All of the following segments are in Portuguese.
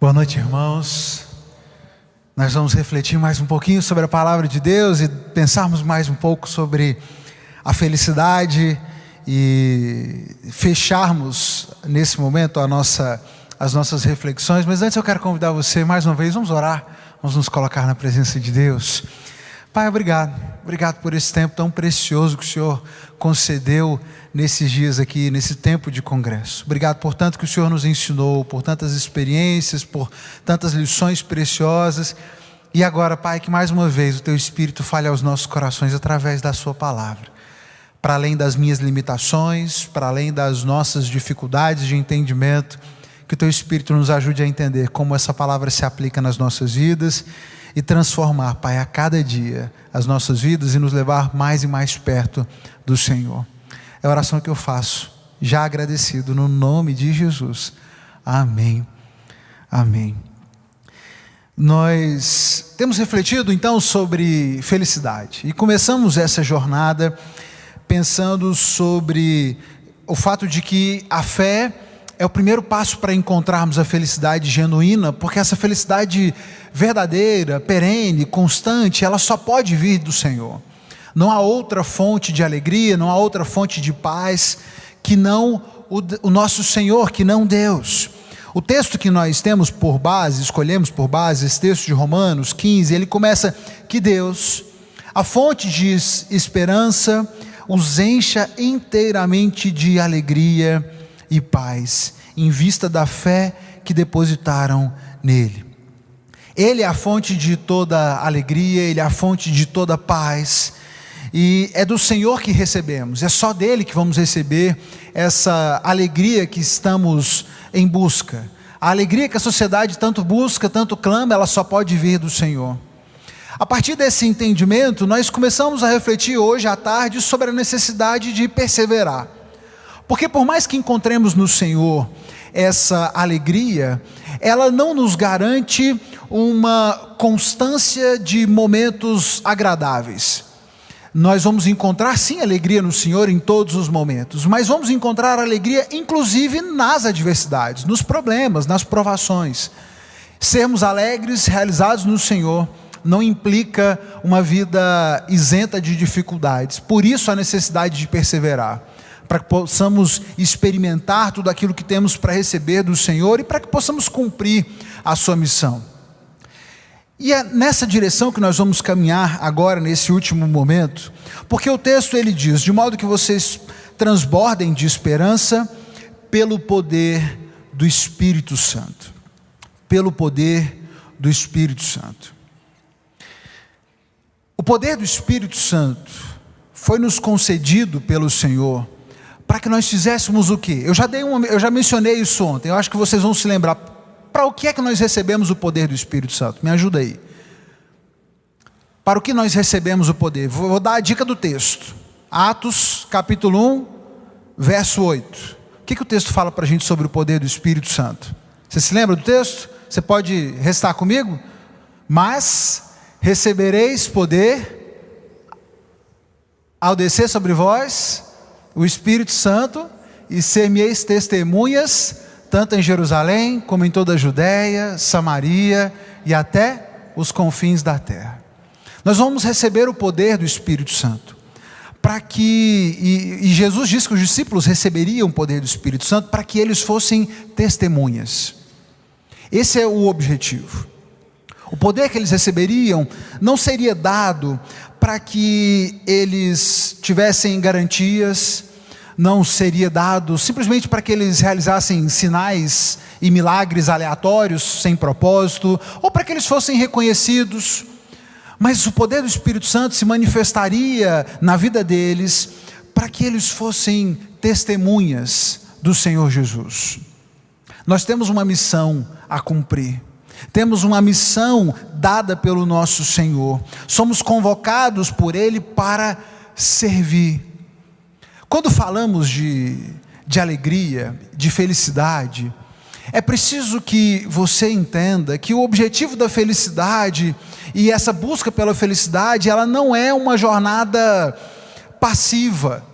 Boa noite, irmãos. Nós vamos refletir mais um pouquinho sobre a palavra de Deus e pensarmos mais um pouco sobre a felicidade e fecharmos nesse momento as nossas reflexões. Mas antes eu quero convidar você mais uma vez, vamos orar, vamos nos colocar na presença de Deus. Pai, obrigado por esse tempo tão precioso que o Senhor concedeu nesses dias aqui, nesse tempo de congresso. Obrigado por tanto que o Senhor nos ensinou, por tantas experiências, por tantas lições preciosas. E agora, Pai, que mais uma vez o Teu Espírito fale aos nossos corações através da Sua palavra. Para além das minhas limitações, para além das nossas dificuldades de entendimento, que o Teu Espírito nos ajude a entender como essa palavra se aplica nas nossas vidas e transformar, Pai, a cada dia as nossas vidas e nos levar mais e mais perto do Senhor. É a oração que eu faço, já agradecido, no nome de Jesus. Amém. Amém. Nós temos refletido então sobre felicidade e começamos essa jornada pensando sobre o fato de que a fé é o primeiro passo para encontrarmos a felicidade genuína, porque essa felicidade verdadeira, perene, constante, ela só pode vir do Senhor. Não há outra fonte de alegria, não há outra fonte de paz que não o nosso Senhor, que não Deus. O texto que nós temos por base, escolhemos por base, esse texto de Romanos 15, ele começa que Deus, a fonte de esperança, os encha inteiramente de alegria e paz, em vista da fé que depositaram nele. Ele é a fonte de toda alegria, ele é a fonte de toda paz, e é do Senhor que recebemos, é só dele que vamos receber essa alegria que estamos em busca. A alegria que a sociedade tanto busca, tanto clama, ela só pode vir do Senhor. A partir desse entendimento, nós começamos a refletir hoje à tarde sobre a necessidade de perseverar. Porque por mais que encontremos no Senhor essa alegria, ela não nos garante uma constância de momentos agradáveis. Nós vamos encontrar sim alegria no Senhor em todos os momentos, mas vamos encontrar alegria inclusive nas adversidades, nos problemas, nas provações. Sermos alegres, realizados no Senhor, não implica uma vida isenta de dificuldades. Por isso a necessidade de perseverar, para que possamos experimentar tudo aquilo que temos para receber do Senhor e para que possamos cumprir a sua missão. E é nessa direção que nós vamos caminhar agora, nesse último momento, porque o texto ele diz, de modo que vocês transbordem de esperança pelo poder do Espírito Santo. Pelo poder do Espírito Santo. O poder do Espírito Santo foi nos concedido pelo Senhor para que nós fizéssemos o quê? Eu já mencionei isso ontem, eu acho que vocês vão se lembrar. Para o que é que nós recebemos o poder do Espírito Santo? Me ajuda aí. Para o que nós recebemos o poder? Vou dar a dica do texto. Atos, capítulo 1, verso 8. O que o texto fala para a gente sobre o poder do Espírito Santo? Você se lembra do texto? Você pode restar comigo? Mas recebereis poder ao descer sobre vós o Espírito Santo e ser-me-eis testemunhas tanto em Jerusalém, como em toda a Judéia, Samaria e até os confins da terra. Nós vamos receber o poder do Espírito Santo, para que, e Jesus disse que os discípulos receberiam o poder do Espírito Santo, para que eles fossem testemunhas. Esse é o objetivo. O poder que eles receberiam não seria dado para que eles tivessem garantias, não seria dado simplesmente para que eles realizassem sinais e milagres aleatórios, sem propósito, ou para que eles fossem reconhecidos, mas o poder do Espírito Santo se manifestaria na vida deles, para que eles fossem testemunhas do Senhor Jesus. Nós temos uma missão a cumprir, temos uma missão dada pelo nosso Senhor, somos convocados por Ele para servir. Quando falamos de alegria, de felicidade, é preciso que você entenda que o objetivo da felicidade e essa busca pela felicidade, ela não é uma jornada passiva.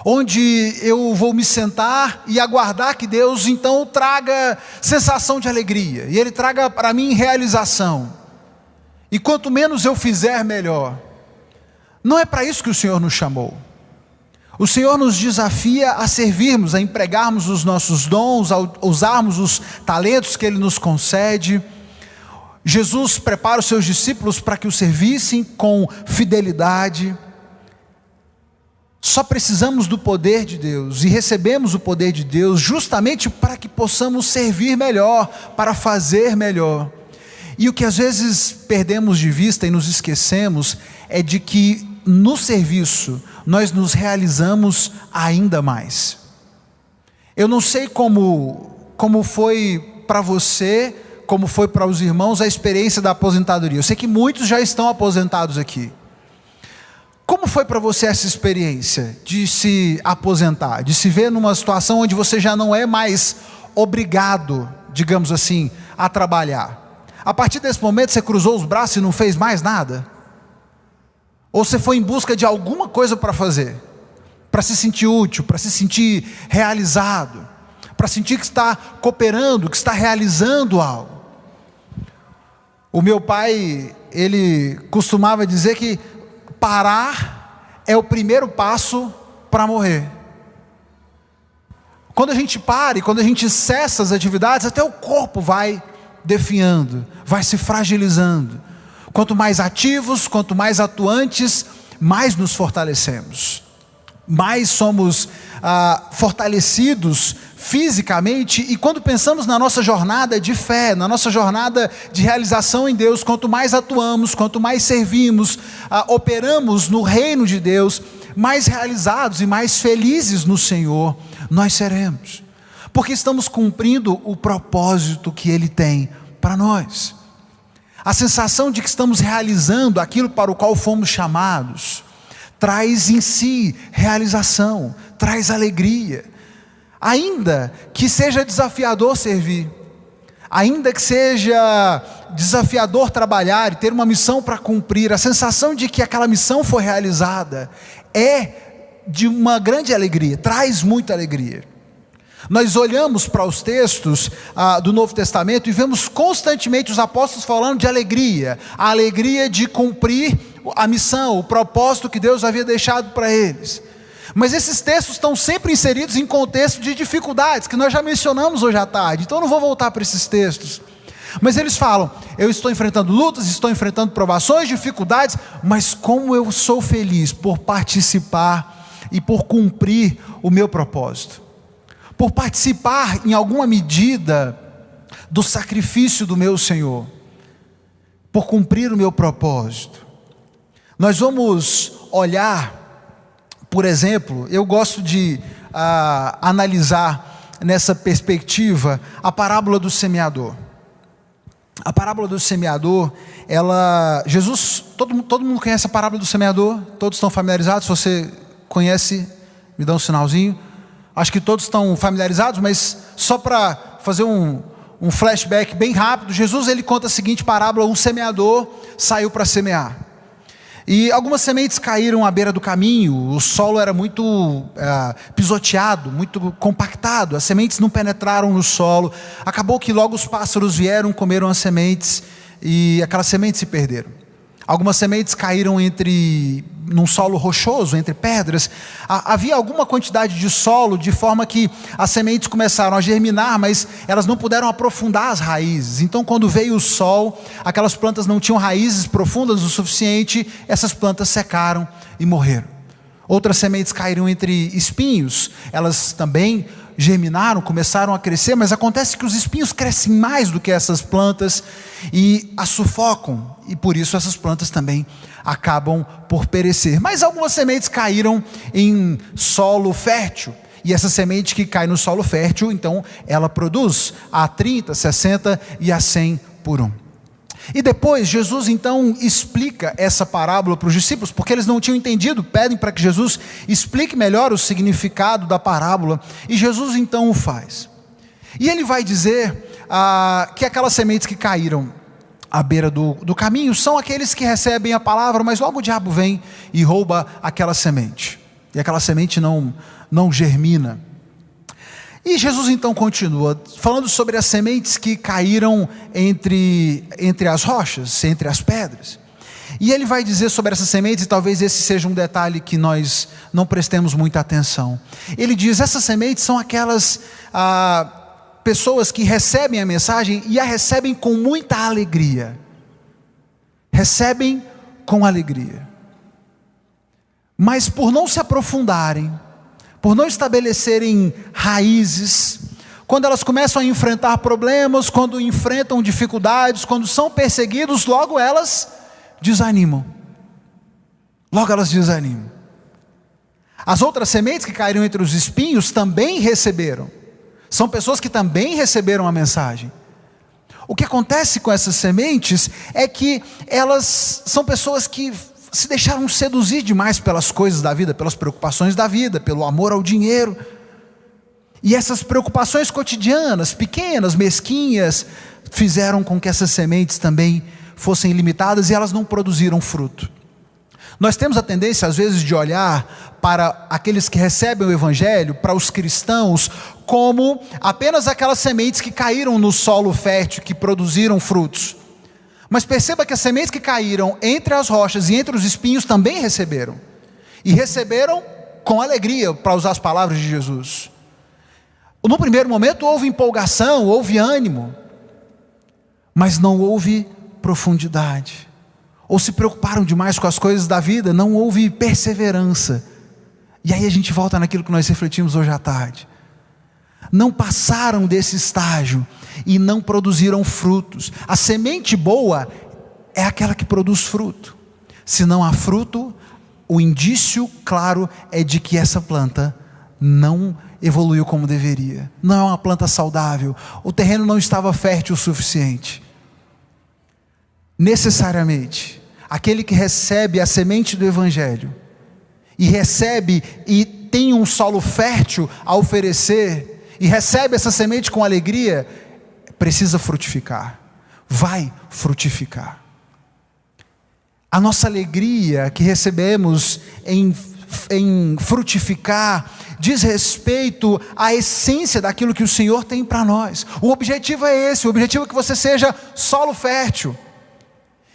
onde eu vou me sentar e aguardar que Deus então traga sensação de alegria, e Ele traga para mim realização. E quanto menos eu fizer, melhor. Não é para isso que o Senhor nos chamou. O Senhor nos desafia a servirmos, a empregarmos os nossos dons, a usarmos os talentos que Ele nos concede. Jesus prepara os seus discípulos para que o servissem com fidelidade. Só precisamos do poder de Deus, e recebemos o poder de Deus justamente para que possamos servir melhor, para fazer melhor. E o que às vezes perdemos de vista e nos esquecemos é de que no serviço nós nos realizamos ainda mais. Eu não sei como foi para você, como foi para os irmãos a experiência da aposentadoria. Eu sei que muitos já estão aposentados aqui. Como foi para você essa experiência de se aposentar, de se ver numa situação onde você já não é mais obrigado, digamos assim, a trabalhar? A partir desse momento você cruzou os braços e não fez mais nada? Ou você foi em busca de alguma coisa para fazer, para se sentir útil, para se sentir realizado, para sentir que está cooperando, que está realizando algo? O meu pai, ele costumava dizer que parar é o primeiro passo para morrer. Quando a gente para e quando a gente cessa as atividades, até o corpo vai definhando, vai se fragilizando. Quanto mais ativos, quanto mais atuantes, mais nos fortalecemos, mais somos fortalecidos fisicamente. E quando pensamos na nossa jornada de fé, na nossa jornada de realização em Deus, quanto mais atuamos, quanto mais servimos, operamos no reino de Deus, mais realizados e mais felizes no Senhor nós seremos, porque estamos cumprindo o propósito que Ele tem para nós. A sensação de que estamos realizando aquilo para o qual fomos chamados traz em si realização, traz alegria. Ainda que seja desafiador servir, ainda que seja desafiador trabalhar e ter uma missão para cumprir, a sensação de que aquela missão foi realizada é de uma grande alegria, traz muita alegria. Nós olhamos para os textos do Novo Testamento e vemos constantemente os apóstolos falando de alegria, a alegria de cumprir a missão, o propósito que Deus havia deixado para eles. Mas esses textos estão sempre inseridos em contexto de dificuldades, que nós já mencionamos hoje à tarde, então eu não vou voltar para esses textos. Mas eles falam, eu estou enfrentando lutas, estou enfrentando provações, dificuldades, mas como eu sou feliz por participar e por cumprir o meu propósito, por participar em alguma medida do sacrifício do meu Senhor, por cumprir o meu propósito. Nós vamos olhar, por exemplo, eu gosto de analisar nessa perspectiva a parábola do semeador. A parábola do semeador, Jesus, todo mundo conhece a parábola do semeador? Todos estão familiarizados? Se você conhece, me dá um sinalzinho. Acho que todos estão familiarizados, mas só para fazer um flashback bem rápido, Jesus ele conta a seguinte parábola: um semeador saiu para semear. E algumas sementes caíram à beira do caminho, o solo era muito pisoteado, muito compactado, as sementes não penetraram no solo, acabou que logo os pássaros vieram, comeram as sementes, e aquelas sementes se perderam. Algumas sementes caíram num solo rochoso, entre pedras. Havia alguma quantidade de solo, de forma que as sementes começaram a germinar, mas elas não puderam aprofundar as raízes. Então quando veio o sol, aquelas plantas não tinham raízes profundas o suficiente, essas plantas secaram e morreram. Outras sementes caíram entre espinhos, elas também germinaram, começaram a crescer, mas acontece que os espinhos crescem mais do que essas plantas e as sufocam, e por isso essas plantas também acabam por perecer. Mas algumas sementes caíram em solo fértil, e essa semente que cai no solo fértil, então ela produz a 30, 60 e a 100 por um. E depois Jesus então explica essa parábola para os discípulos, porque eles não tinham entendido, pedem para que Jesus explique melhor o significado da parábola, e Jesus então o faz. E ele vai dizer que aquelas sementes que caíram à beira do caminho são aqueles que recebem a palavra, mas logo o diabo vem e rouba aquela semente. e aquela semente não germina. E Jesus então continua falando sobre as sementes que caíram entre as rochas, entre as pedras. E ele vai dizer sobre essas sementes, e talvez esse seja um detalhe que nós não prestemos muita atenção. Ele diz: essas sementes são aquelas pessoas que recebem a mensagem e a recebem com muita alegria. Recebem com alegria. Mas por não se aprofundarem, por não estabelecerem raízes, quando elas começam a enfrentar problemas, quando enfrentam dificuldades, quando são perseguidos, logo elas desanimam. Logo elas desanimam. As outras sementes que caíram entre os espinhos também receberam. São pessoas que também receberam a mensagem. O que acontece com essas sementes é que elas são pessoas que se deixaram seduzir demais pelas coisas da vida, pelas preocupações da vida, pelo amor ao dinheiro. E essas preocupações cotidianas, pequenas, mesquinhas, fizeram com que essas sementes também fossem limitadas e elas não produziram fruto. Nós temos a tendência às vezes de olhar para aqueles que recebem o Evangelho, para os cristãos, como apenas aquelas sementes que caíram no solo fértil, que produziram frutos. Mas perceba que as sementes que caíram entre as rochas e entre os espinhos também receberam. E receberam com alegria, para usar as palavras de Jesus. No primeiro momento houve empolgação, houve ânimo, mas não houve profundidade. Ou se preocuparam demais com as coisas da vida, não houve perseverança. E aí a gente volta naquilo que nós refletimos hoje à tarde. Não passaram desse estágio e não produziram frutos. A semente boa é aquela que produz fruto. Se não há fruto, o indício claro é de que essa planta não evoluiu como deveria. Não é uma planta saudável. O terreno não estava fértil o suficiente. Necessariamente, aquele que recebe a semente do Evangelho e recebe e tem um solo fértil a oferecer, e recebe essa semente com alegria, precisa frutificar, vai frutificar. A nossa alegria que recebemos em frutificar diz respeito à essência daquilo que o Senhor tem para nós. O objetivo é esse, o objetivo é que você seja solo fértil,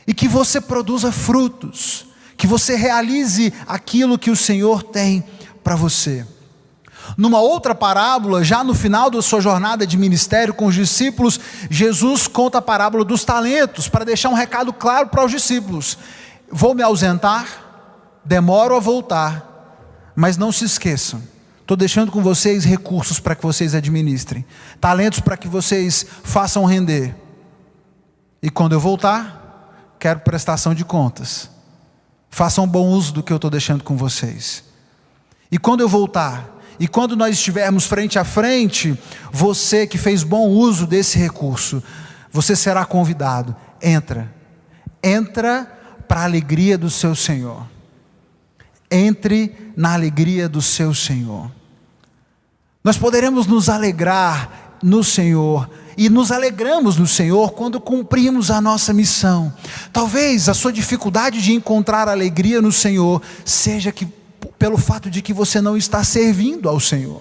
e que você produza frutos, que você realize aquilo que o Senhor tem para você. Numa outra parábola, já no final da sua jornada de ministério com os discípulos, Jesus conta a parábola dos talentos, para deixar um recado claro para os discípulos: vou me ausentar, demoro a voltar, mas não se esqueçam, estou deixando com vocês recursos para que vocês administrem, talentos para que vocês façam render, e quando eu voltar, quero prestação de contas. Façam bom uso do que eu estou deixando com vocês. E quando eu voltar, e quando nós estivermos frente a frente, você que fez bom uso desse recurso, você será convidado. Entra para a alegria do seu Senhor. Entre na alegria do seu Senhor. Nós poderemos nos alegrar no Senhor, e nos alegramos no Senhor quando cumprimos a nossa missão. Talvez a sua dificuldade de encontrar alegria no Senhor seja pelo fato de que você não está servindo ao Senhor.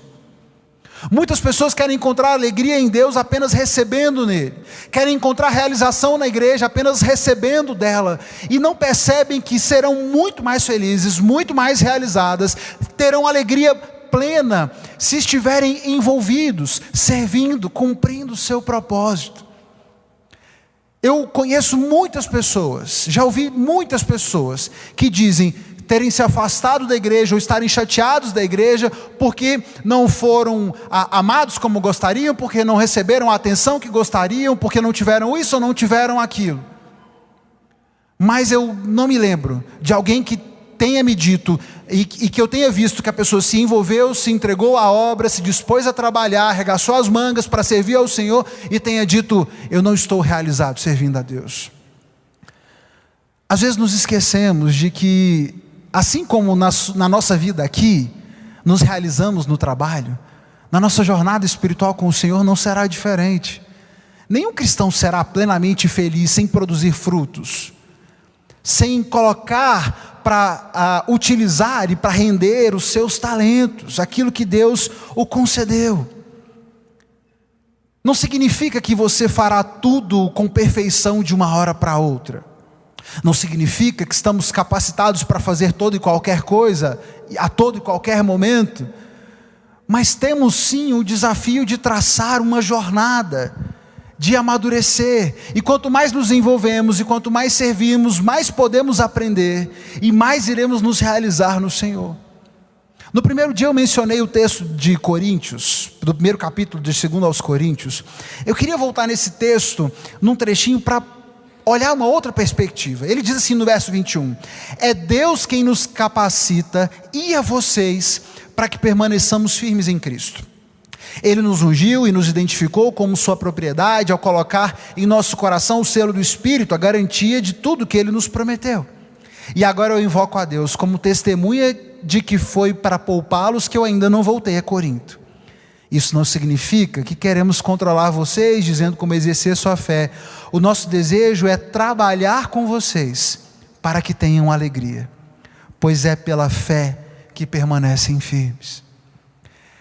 Muitas pessoas querem encontrar alegria em Deus apenas recebendo nele, querem encontrar realização na igreja apenas recebendo dela, e não percebem que serão muito mais felizes, muito mais realizadas, terão alegria plena se estiverem envolvidos, servindo, cumprindo o seu propósito. Eu conheço muitas pessoas, já ouvi muitas pessoas que dizem terem se afastado da igreja ou estarem chateados da igreja porque não foram amados como gostariam, porque não receberam a atenção que gostariam, porque não tiveram isso ou não tiveram aquilo. Mas eu não me lembro de alguém que tenha me dito e que eu tenha visto que a pessoa se envolveu, se entregou à obra, se dispôs a trabalhar, arregaçou as mangas para servir ao Senhor e tenha dito: eu não estou realizado servindo a Deus. Às vezes nos esquecemos de que, assim como na nossa vida aqui, nos realizamos no trabalho, na nossa jornada espiritual com o Senhor não será diferente. Nenhum cristão será plenamente feliz sem produzir frutos, sem colocar para utilizar e para render os seus talentos, aquilo que Deus o concedeu. Não significa que você fará tudo com perfeição de uma hora para outra. Não significa que estamos capacitados para fazer toda e qualquer coisa, a todo e qualquer momento. Mas temos sim o desafio de traçar uma jornada, de amadurecer. E quanto mais nos envolvemos e quanto mais servimos, mais podemos aprender e mais iremos nos realizar no Senhor. No primeiro dia eu mencionei o texto de Coríntios, do primeiro capítulo de 2 aos Coríntios. Eu queria voltar nesse texto, num trechinho, para olhar uma outra perspectiva. Ele diz assim no verso 21, é Deus quem nos capacita e a vocês para que permaneçamos firmes em Cristo. Ele nos ungiu e nos identificou como sua propriedade ao colocar em nosso coração o selo do Espírito, a garantia de tudo que Ele nos prometeu. E agora eu invoco a Deus como testemunha de que foi para poupá-los que eu ainda não voltei a Corinto. Isso não significa que queremos controlar vocês, dizendo como exercer sua fé. O nosso desejo é trabalhar com vocês para que tenham alegria, pois é pela fé que permanecem firmes.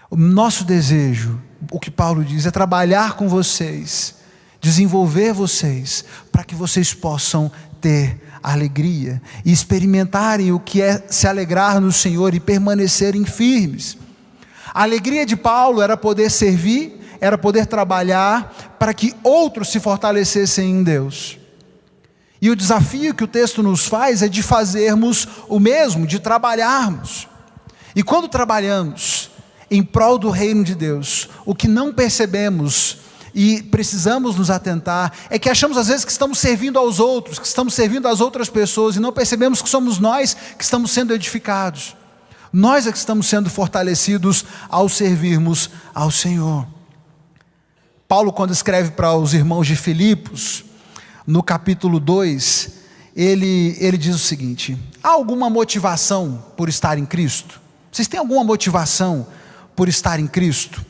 O nosso desejo, o que Paulo diz, é trabalhar com vocês, desenvolver vocês, para que vocês possam ter alegria e experimentarem o que é se alegrar no Senhor e permanecerem firmes. A alegria de Paulo era poder servir, era poder trabalhar para que outros se fortalecessem em Deus. E o desafio que o texto nos faz é de fazermos o mesmo, de trabalharmos. E quando trabalhamos em prol do reino de Deus, o que não percebemos e precisamos nos atentar é que achamos às vezes que estamos servindo aos outros, que estamos servindo às outras pessoas e não percebemos que somos nós que estamos sendo edificados. Nós é que estamos sendo fortalecidos ao servirmos ao Senhor. Paulo, quando escreve para os irmãos de Filipos, no capítulo 2, ele diz o seguinte: há alguma motivação por estar em Cristo? Vocês têm alguma motivação por estar em Cristo?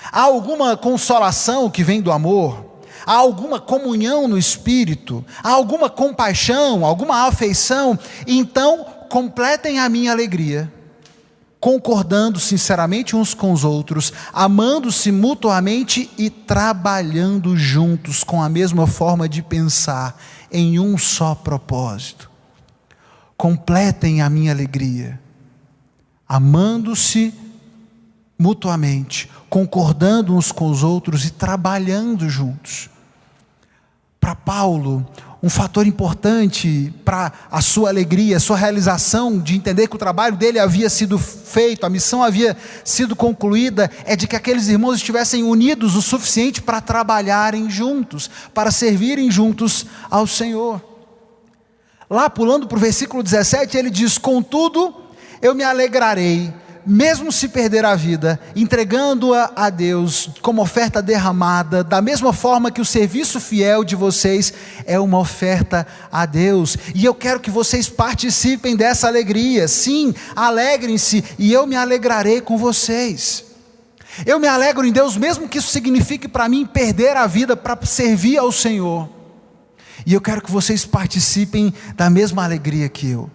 Há alguma consolação que vem do amor? Há alguma comunhão no Espírito? Há alguma compaixão, alguma afeição? Então, completem a minha alegria, concordando sinceramente uns com os outros, amando-se mutuamente e trabalhando juntos com a mesma forma de pensar, em um só propósito. Completem a minha alegria, amando-se mutuamente, concordando uns com os outros e trabalhando juntos. Para Paulo, um fator importante para a sua alegria, a sua realização de entender que o trabalho dele havia sido feito, a missão havia sido concluída, é de que aqueles irmãos estivessem unidos o suficiente para trabalharem juntos, para servirem juntos ao Senhor. Lá, pulando para o versículo 17, ele diz: contudo, eu me alegrarei, mesmo se perder a vida, entregando-a a Deus como oferta derramada, da mesma forma que o serviço fiel de vocês é uma oferta a Deus. E eu quero que vocês participem dessa alegria. Sim, alegrem-se e eu me alegrarei com vocês. Eu me alegro em Deus, mesmo que isso signifique para mim perder a vida para servir ao Senhor. E eu quero que vocês participem da mesma alegria que eu,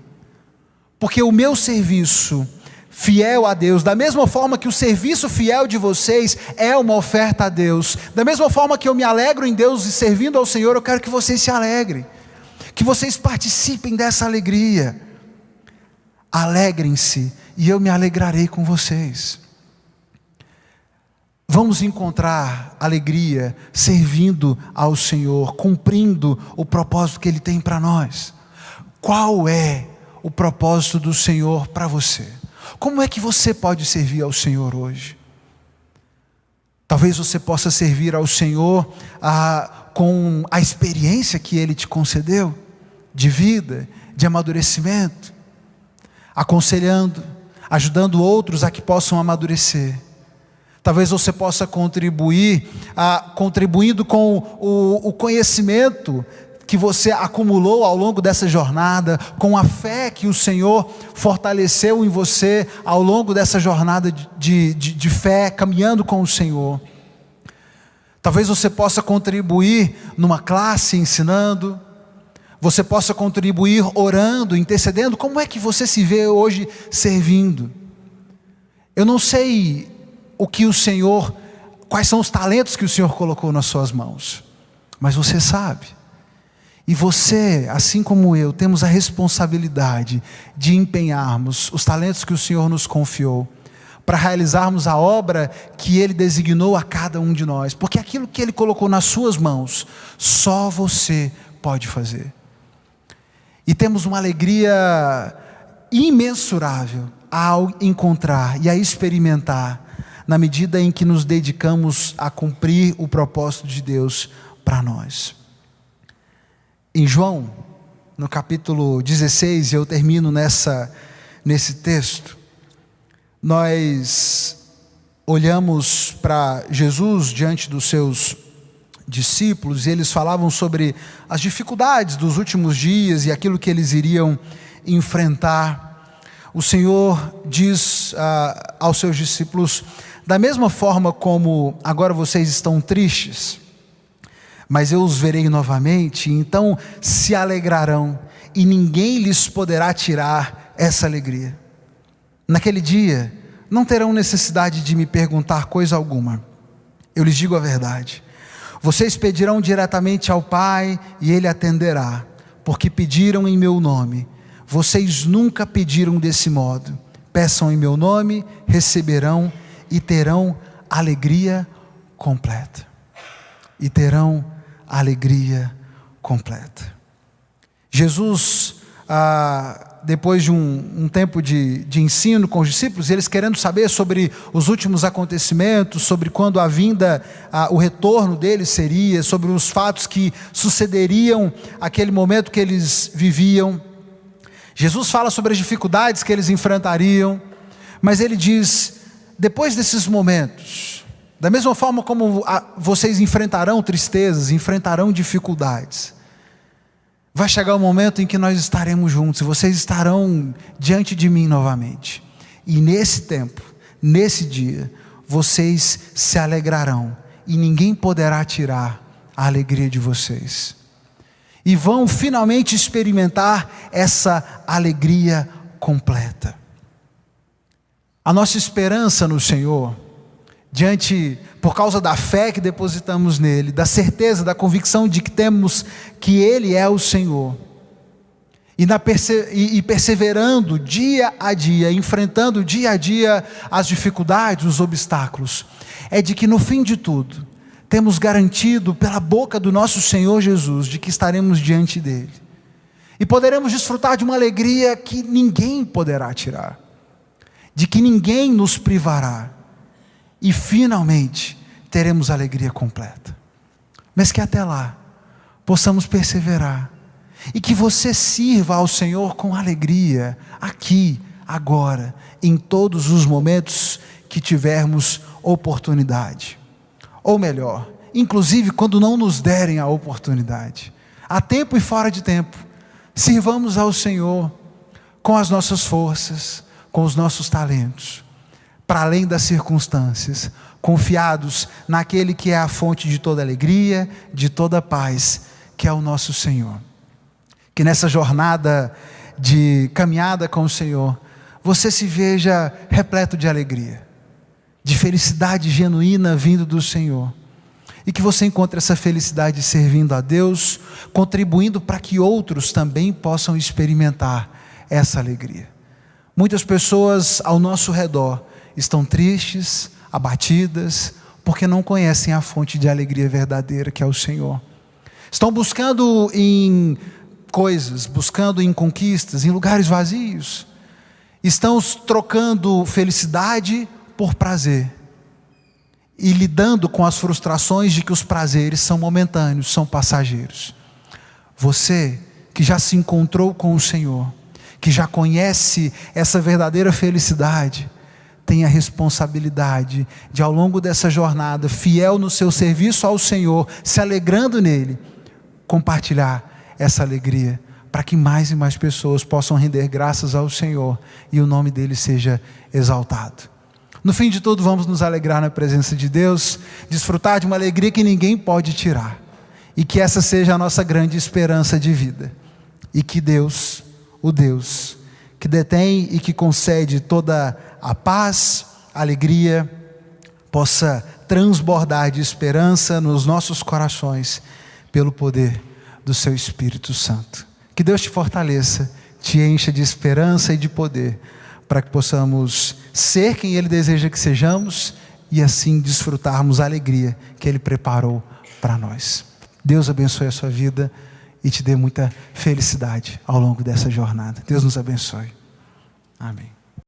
porque o meu serviço fiel a Deus, da mesma forma que o serviço fiel de vocês é uma oferta a Deus, da mesma forma que eu me alegro em Deus e servindo ao Senhor, eu quero que vocês se alegrem, que vocês participem dessa alegria. Alegrem-se e eu me alegrarei com vocês. Vamos encontrar alegria servindo ao Senhor, cumprindo o propósito que Ele tem para nós. Qual é o propósito do Senhor para você? Como é que você pode servir ao Senhor hoje? Talvez você possa servir ao Senhor com a experiência que Ele te concedeu, de vida, de amadurecimento, aconselhando, ajudando outros a que possam amadurecer. Talvez você possa contribuir, contribuindo com o conhecimento que você acumulou ao longo dessa jornada, com a fé que o Senhor fortaleceu em você ao longo dessa jornada de fé, caminhando com o Senhor. Talvez você possa contribuir numa classe ensinando, você possa contribuir orando, intercedendo. Como é que você se vê hoje servindo? Eu não sei quais são os talentos que o Senhor colocou nas suas mãos, mas você sabe. E você, assim como eu, temos a responsabilidade de empenharmos os talentos que o Senhor nos confiou, para realizarmos a obra que Ele designou a cada um de nós, porque aquilo que Ele colocou nas suas mãos, só você pode fazer. E temos uma alegria imensurável ao encontrar e a experimentar, na medida em que nos dedicamos a cumprir o propósito de Deus para nós. Em João, no capítulo 16, eu termino nesse texto, nós olhamos para Jesus diante dos seus discípulos, e eles falavam sobre as dificuldades dos últimos dias e aquilo que eles iriam enfrentar. O Senhor diz aos seus discípulos: da mesma forma como agora vocês estão tristes, mas eu os verei novamente, então se alegrarão, e ninguém lhes poderá tirar essa alegria. Naquele dia, não terão necessidade de me perguntar coisa alguma. Eu lhes digo a verdade. Vocês pedirão diretamente ao Pai, e Ele atenderá, porque pediram em meu nome. Vocês nunca pediram desse modo. Peçam em meu nome, receberão, e terão alegria completa. E terão alegria completa. Jesus, depois de um tempo de ensino com os discípulos, eles querendo saber sobre os últimos acontecimentos, sobre quando a vinda, o retorno deles seria, sobre os fatos que sucederiam aquele momento que eles viviam. Jesus fala sobre as dificuldades que eles enfrentariam, mas Ele diz: depois desses momentos, da mesma forma como vocês enfrentarão tristezas, enfrentarão dificuldades, vai chegar o momento em que nós estaremos juntos, e vocês estarão diante de mim novamente. E nesse tempo, nesse dia, vocês se alegrarão, e ninguém poderá tirar a alegria de vocês. E vão finalmente experimentar essa alegria completa. A nossa esperança no Senhor, por causa da fé que depositamos nele, da certeza, da convicção de que temos que Ele é o Senhor, e perseverando dia a dia, enfrentando dia a dia as dificuldades, os obstáculos, é de que no fim de tudo, temos garantido pela boca do nosso Senhor Jesus, de que estaremos diante dEle, e poderemos desfrutar de uma alegria que ninguém poderá tirar, de que ninguém nos privará, e finalmente teremos alegria completa. Mas que até lá possamos perseverar, e que você sirva ao Senhor com alegria, aqui, agora, em todos os momentos que tivermos oportunidade. Ou melhor, inclusive quando não nos derem a oportunidade, a tempo e fora de tempo, sirvamos ao Senhor com as nossas forças, com os nossos talentos, para além das circunstâncias, confiados naquele que é a fonte de toda alegria, de toda paz, que é o nosso Senhor. Que nessa jornada de caminhada com o Senhor, você se veja repleto de alegria, de felicidade genuína vindo do Senhor, e que você encontre essa felicidade servindo a Deus, contribuindo para que outros também possam experimentar essa alegria. Muitas pessoas ao nosso redor estão tristes, abatidas, porque não conhecem a fonte de alegria verdadeira, que é o Senhor. Estão buscando em coisas, buscando em conquistas, em lugares vazios. Estão trocando felicidade por prazer, e lidando com as frustrações de que os prazeres são momentâneos, são passageiros. Você que já se encontrou com o Senhor, que já conhece essa verdadeira felicidade, tem a responsabilidade de, ao longo dessa jornada, fiel no seu serviço ao Senhor, se alegrando nele, compartilhar essa alegria, para que mais e mais pessoas possam render graças ao Senhor, e o nome dele seja exaltado. No fim de tudo, vamos nos alegrar na presença de Deus, desfrutar de uma alegria que ninguém pode tirar, e que essa seja a nossa grande esperança de vida. e que Deus, o Deus que detém e que concede toda a paz, a alegria, possa transbordar de esperança nos nossos corações pelo poder do seu Espírito Santo. Que Deus te fortaleça, te encha de esperança e de poder, para que possamos ser quem Ele deseja que sejamos e assim desfrutarmos a alegria que Ele preparou para nós. Deus abençoe a sua vida e te dê muita felicidade ao longo dessa jornada. Deus nos abençoe. Amém.